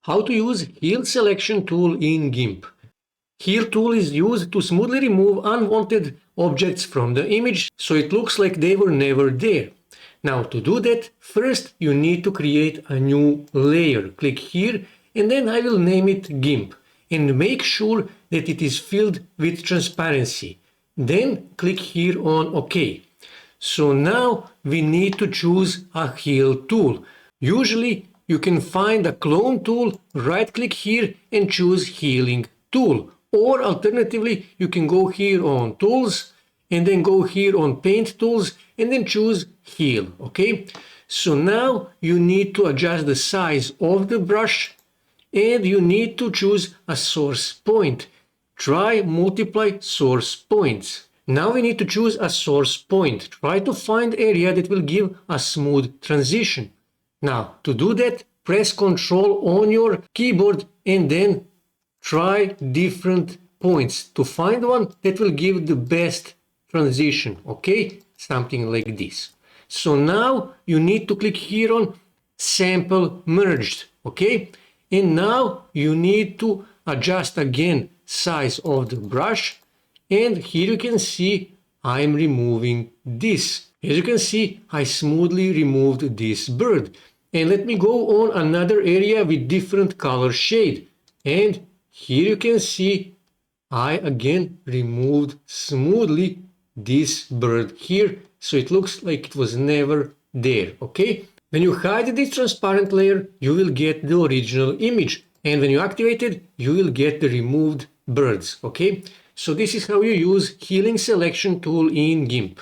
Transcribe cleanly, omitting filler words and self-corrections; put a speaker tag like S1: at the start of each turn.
S1: How to use Heal Selection tool in GIMP. Heal tool is used to smoothly remove unwanted objects from the image so it looks like they were never there. Now to do that, first you need to create a new layer. Click here and then I will name it GIMP and make sure that it is filled with transparency. Then click here on OK. So now we need to choose a heal tool. Usually you can find a clone tool, right click here and choose healing tool. Or alternatively, you can go here on tools and then go here on paint tools and then choose heal. Okay. So now you need to adjust the size of the brush and you need to choose a source point. Try multiply source points. Now we need to choose a source point. Try to find area that will give a smooth transition. Now, to do that, press Ctrl on your keyboard and then try different points to find one that will give the best transition, okay? Something like this. So now you need to click here on Sample Merged, okay? And now you need to adjust again size of the brush. And here you can see I'm removing this. As you can see, I smoothly removed this bird. And let me go on another area with different color shade. And here you can see I again removed smoothly this bird here. So it looks like it was never there, okay? When you hide this transparent layer, you will get the original image. And when you activate it, you will get the removed birds, okay? So this is how you use Healing Selection tool in GIMP.